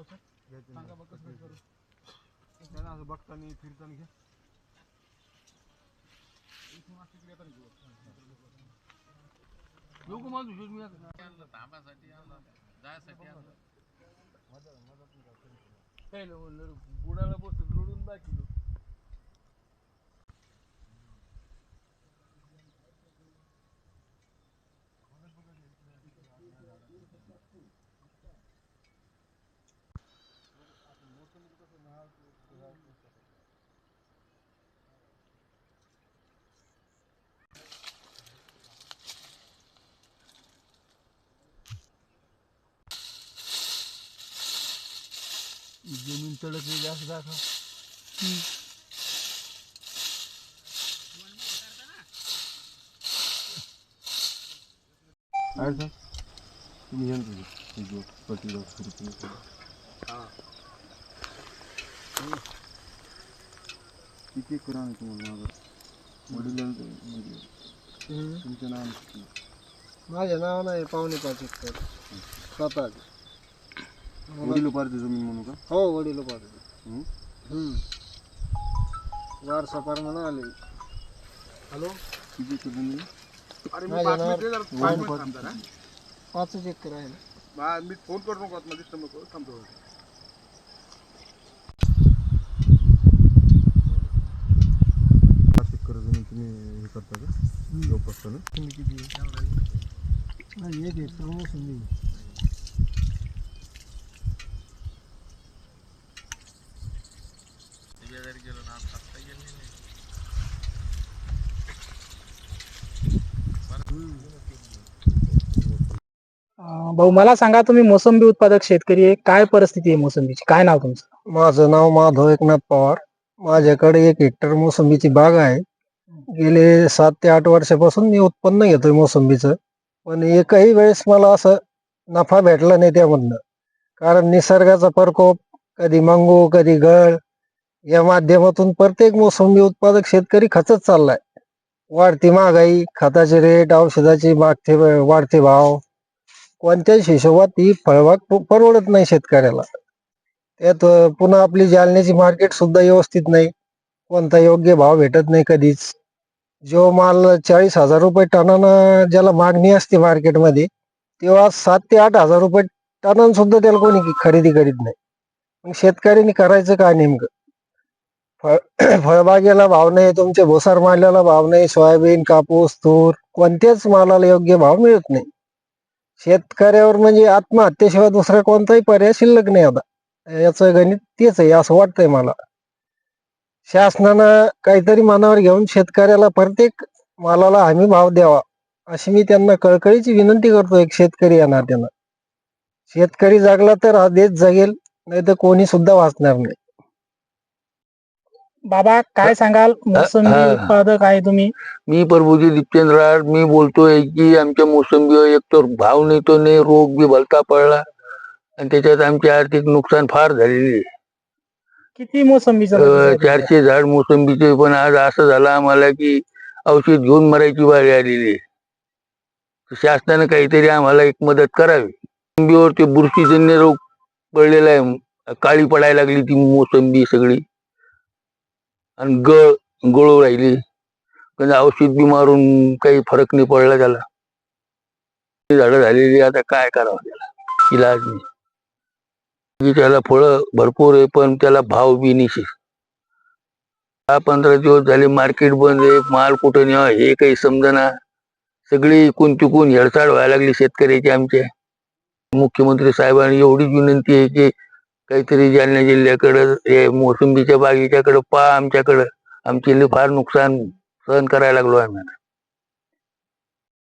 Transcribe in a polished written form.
औषध सांगा बघ कसं करू त्यांना असं बघताना फिरताना घ्या इथून असं येताना घेऊ लोक माझं शोध मी आणलं थांबासाठी आणलं जायसाठी आणलं बुडाला बसून रोडून दाखवलो जमीन तडकलेली असं दाखव किती करा तुम्हाला वडिलांचं तुमचं नाव माझ्या नाव नाही पावणे 5 एकर स्वतः वडिलोपार्जित जमीन म्हणू का हो वडिलोपार्जित वारसा परमान आले हॅलो किती जमीन अरे मी माझ्या 5 5 एकर आहे ना मी फोन करू नको आता डिस्टर्ब नको थांबतो 5 एकर जमीन तुम्ही हे करता का लोक असताना तुम्ही किती नाही 1 एकर मोसंबी भाऊ मला सांगा तुम्ही मोसंबी उत्पादक शेतकरी आहे काय परिस्थिती आहे मोसंबीची काय नाव तुमचं माझं नाव माधव एकनाथ पवार माझ्याकडे 1 हेक्टर मोसंबीची बाग आहे गेले 7 ते 8 वर्षापासून मी उत्पन्न घेतोय मोसंबीचं पण एकही वेळेस मला असं नफा भेटला नाही त्यामधनं कारण निसर्गाचा प्रकोप कधी मंगू कधी गळ या माध्यमातून प्रत्येक मोसंबी उत्पादक शेतकरी खचत चाललाय वाढती महागाई खताचे रेट औषधाची वाढते भाव कोणत्याच हिशोबात ही फळबाग परवडत नाही शेतकऱ्याला त्यात पुन्हा आपली जालन्याची मार्केट सुद्धा व्यवस्थित नाही कोणता योग्य भाव भेटत नाही कधीच जो माल 40,000 रुपये टनानं ज्याला मागणी असते मार्केटमध्ये तेव्हा 7 ते 8,000 रुपये टनानं सुद्धा त्याला कोणी खरेदी करीत नाही मग शेतकऱ्यांनी करायचं काय नेमकं फळबागेला भाव नाही तुमच्या भुसार मालाला भाव नाही सोयाबीन कापूस तूर कोणत्याच मालाला योग्य भाव मिळत नाही शेतकऱ्यावर म्हणजे आत्महत्येशिवाय दुसरा कोणताही पर्याय शिल्लक नाही आता याचं गणित तेच आहे असं वाटतंय मला शासनानं काहीतरी मनावर घेऊन शेतकऱ्याला प्रत्येक मालाला हमी भाव द्यावा अशी मी त्यांना कळकळीची विनंती करतो एक शेतकरी या नात्यानं शेतकरी जागला तर हा देश जगेल नाही तर कोणी सुद्धा वाचणार नाही बाबा काय सांगाल मोसंबी उत्पादक आहे तुम्ही मी प्रभुजी दीपचंद्र राठ मी बोलतोय की आमच्या मोसंबीवर एक तर भाव नाही तो नाही रोग बी भलता पडला आणि त्याच्यात आमची आर्थिक नुकसान फार झालेली किती मोसंबीचं 400 झाड मोसंबीचे पण आज असं झालं आम्हाला की औषध घेऊन मरायची बारी आलेली शासनाने काहीतरी आम्हाला एक मदत करावी मोसंबीवर ते बुरशीजन्य रोग पडलेला आहे काळी पडायला लागली ती मोसंबी सगळी आणि गळू राहिली पण औषध बी मारून काही फरक नाही पडला त्याला झाडं झालेली आता काय करावं त्याला इलाज नाही त्याला फळं भरपूर आहे पण त्याला भाव बी नाही 10-15 दिवस झाले मार्केट बंद आहे माल कुठं न्यावा हे काही समजना सगळी इकून तिकून हेळसाड व्हायला लागली शेतकऱ्याची आमच्या मुख्यमंत्री साहेबांनी एवढीच विनंती आहे की काहीतरी जालना जिल्ह्याकडं हे मोसंबीच्या बागीच्याकडं पहा आमच्याकडं आमचे फार नुकसान सहन करायला लागलो आम्ही